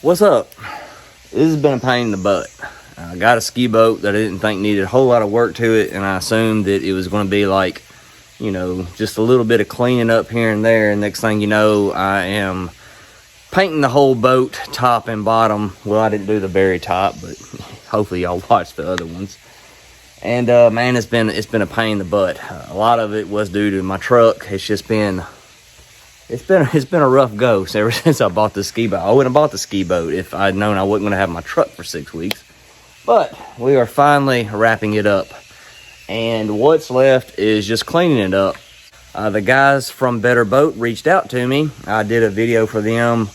What's up? This has been a pain in the butt. I got a ski boat that I didn't think needed a whole lot of work to it, and I assumed that it was going to be like, you know, just a little bit of cleaning up here and there, and next thing you know, I am painting the whole boat, top and bottom. Well, I didn't do the very top, but hopefully y'all watched the other ones. And man, it's been a pain in the butt. A lot of it was due to my truck. It's been a rough go ever since I bought the ski boat. I wouldn't have bought the ski boat if I'd known I wasn't going to have my truck for 6 weeks. But we are finally wrapping it up, and what's left is just cleaning it up. The guys from Better Boat reached out to me. I did a video for them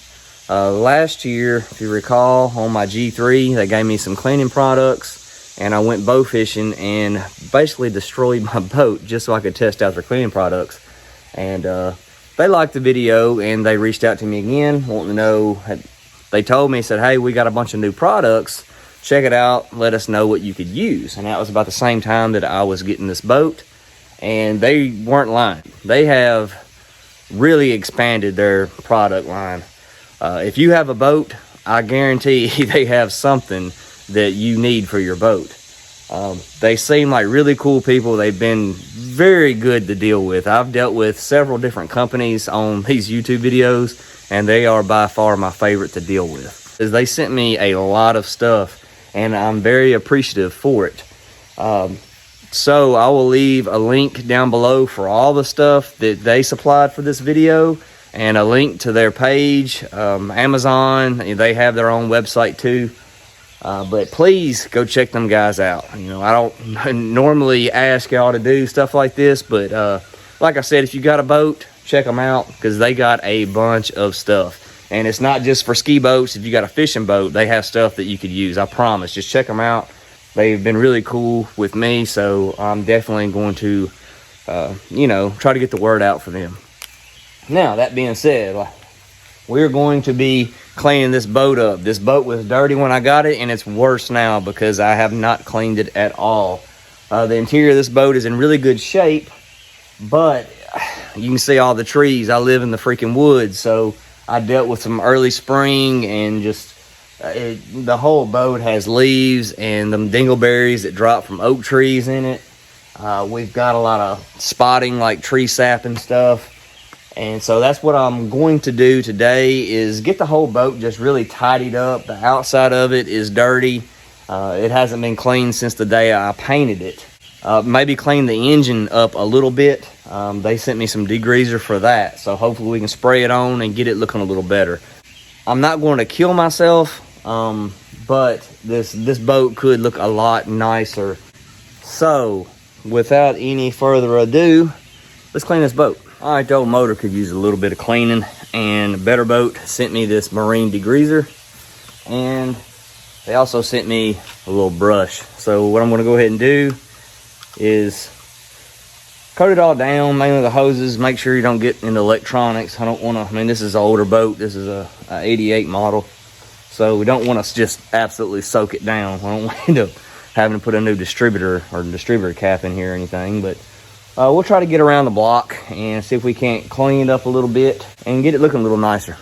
last year, if you recall, on my G3. They gave me some cleaning products, and I went bow fishing and basically destroyed my boat just so I could test out their cleaning products. And they liked the video, and they reached out to me again, wanting to know. They told me, said, hey, we got a bunch of new products. Check it out, let us know what you could use. And that was about the same time that I was getting this boat, and they weren't lying. They have really expanded their product line. If you have a boat, I guarantee they have something that you need for your boat. They seem like really cool people. They've been very good to deal with. I've dealt with several different companies on these YouTube videos, and they are by far my favorite to deal with. They sent me a lot of stuff, and I'm very appreciative for it. So I will leave a link down below for all the stuff that they supplied for this video, and a link to their page, Amazon. They have their own website too. But please go check them guys out. You know, I don't normally ask y'all to do stuff like this, but like I said, if you got a boat, check them out, because they got a bunch of stuff. And it's not just for ski boats. If you got a fishing boat, they have stuff that you could use. I promise. Just check them out. They've been really cool with me, so I'm definitely going to, you know, try to get the word out for them. Now, that being said, we're going to be cleaning this boat up. This boat was dirty when I got it, and it's worse now because I have not cleaned it at all. The interior of this boat is in really good shape, but you can see all the trees. I live in the freaking woods, so I dealt with some early spring, and just the whole boat has leaves and them dingleberries that drop from oak trees in it. We've got a lot of spotting, like tree sap and stuff. And so that's what I'm going to do today, is get the whole boat just really tidied up. The outside of it is dirty. It hasn't been cleaned since the day I painted it. Maybe clean the engine up a little bit. They sent me some degreaser for that, so hopefully we can spray it on and get it looking a little better. I'm not going to kill myself, but this boat could look a lot nicer. So without any further ado, let's clean this boat. All right, the old motor could use a little bit of cleaning, and Better Boat sent me this marine degreaser, and they also sent me a little brush. So what I'm going to go ahead and do is coat it all down, mainly the hoses. Make sure you don't get into electronics. I don't want to, I mean, this is an older boat. This is a 88 model, so we don't want to just absolutely soak it down. I don't want to end up having to put a new distributor or distributor cap in here or anything, but we'll try to get around the block and see if we can't clean it up a little bit and get it looking a little nicer.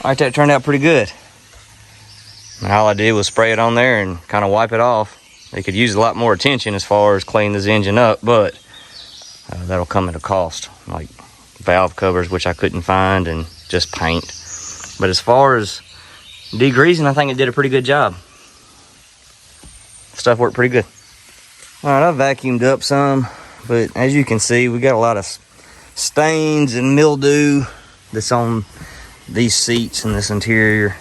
All right, that turned out pretty good. And all I did was spray it on there and kind of wipe it off. They could use a lot more attention as far as cleaning this engine up, but that'll come at a cost, like valve covers, which I couldn't find, and just paint. But as far as degreasing, I think it did a pretty good job. Stuff worked pretty good. All right, I vacuumed up some, but as you can see, we got a lot of stains and mildew that's on these seats and this interior.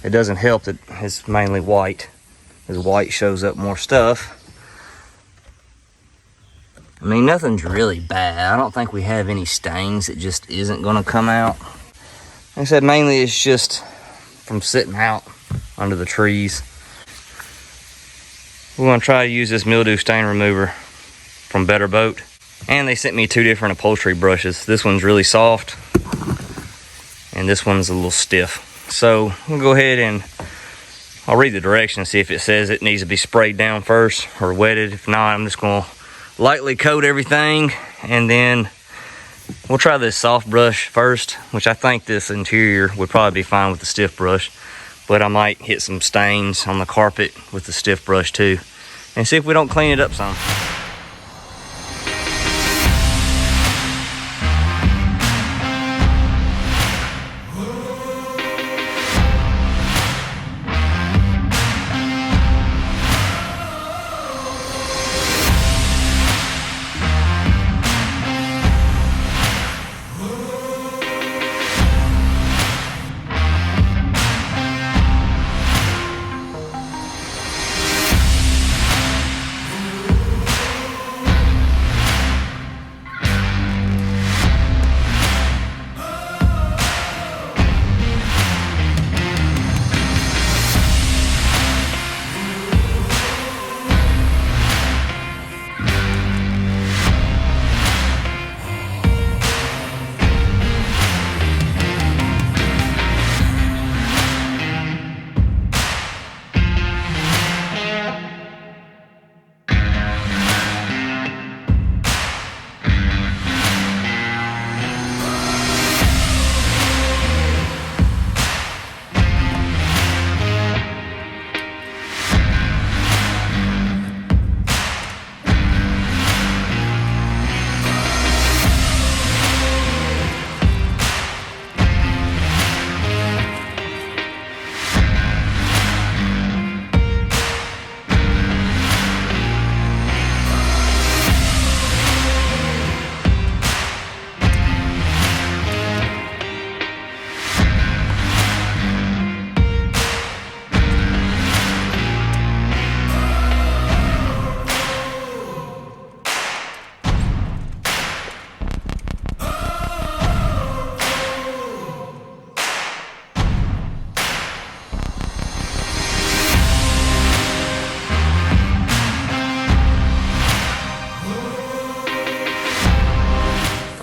It doesn't help that it's mainly white, as white shows up more stuff. I mean, nothing's really bad. I don't think we have any stains. It just isn't going to come out. Like I said, mainly it's just from sitting out under the trees. We're gonna try to use this mildew stain remover from Better Boat. And they sent me 2 different upholstery brushes. This one's really soft, and this one's a little stiff. So we'll go ahead and I'll read the directions, see if it says it needs to be sprayed down first or wetted. If not, I'm just gonna lightly coat everything, and then we'll try this soft brush first, which I think this interior would probably be fine with the stiff brush, but I might hit some stains on the carpet with the stiff brush too, and see if we don't clean it up some.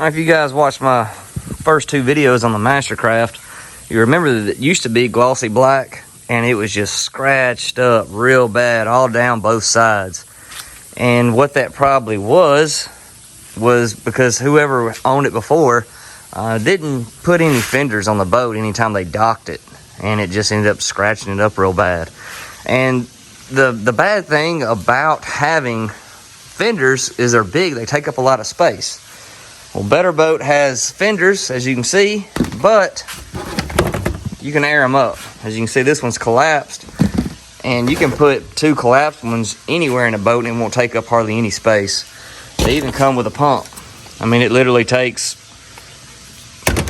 If you guys watched my first 2 videos on the MasterCraft, you remember that it used to be glossy black, and it was just scratched up real bad all down both sides. And what that probably was because whoever owned it before didn't put any fenders on the boat anytime they docked it, and it just ended up scratching it up real bad. And the bad thing about having fenders is they're big, they take up a lot of space. Well, Better Boat has fenders, as you can see, but you can air them up. As you can see, this one's collapsed, and you can put 2 collapsed ones anywhere in a boat and it won't take up hardly any space. They even come with a pump. I mean, it literally takes,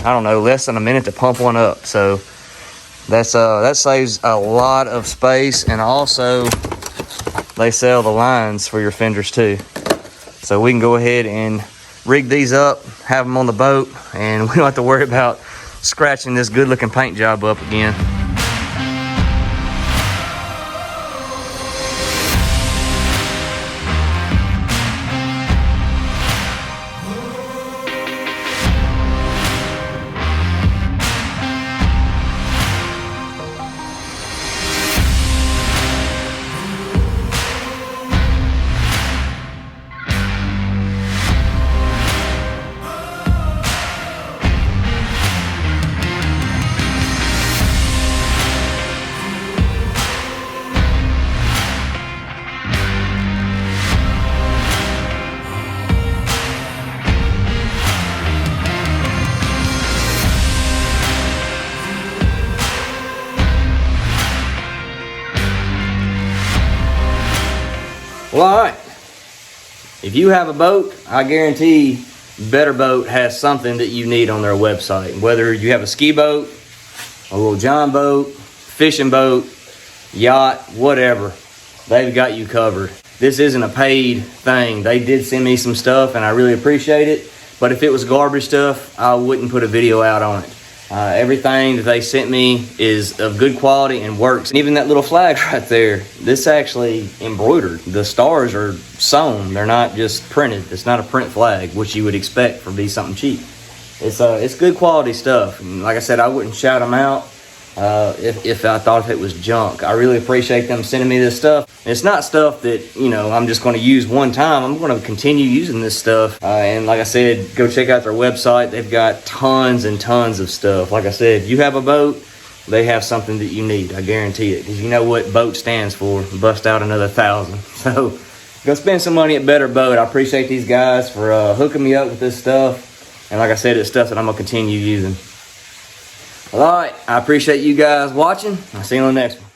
I don't know, less than a minute to pump one up. So that saves a lot of space, and also they sell the lines for your fenders too. So we can go ahead and rig these up, have them on the boat, and we don't have to worry about scratching this good looking paint job up again. Well, all right. If you have a boat, I guarantee Better Boat has something that you need on their website. Whether you have a ski boat, a little john boat, fishing boat, yacht, whatever, they've got you covered. This isn't a paid thing. They did send me some stuff, and I really appreciate it. But if it was garbage stuff, I wouldn't put a video out on it. Everything that they sent me is of good quality and works. And even that little flag right there, this actually embroidered. The stars are sewn. They're not just printed. It's not a print flag, which you would expect for be something cheap. It's good quality stuff. And like I said, I wouldn't shout them out if I thought it was junk. I really appreciate them sending me this stuff. It's not stuff that, you know, I'm just going to use one time. I'm going to continue using this stuff. And like I said, go check out their website. They've got tons and tons of stuff. Like I said, if you have a boat, they have something that you need. I guarantee it. Because you know what boat stands for. Bust out another 1,000. So go spend some money at Better Boat. I appreciate these guys for hooking me up with this stuff. And like I said, it's stuff that I'm going to continue using. All right, I appreciate you guys watching. I'll see you on the next one.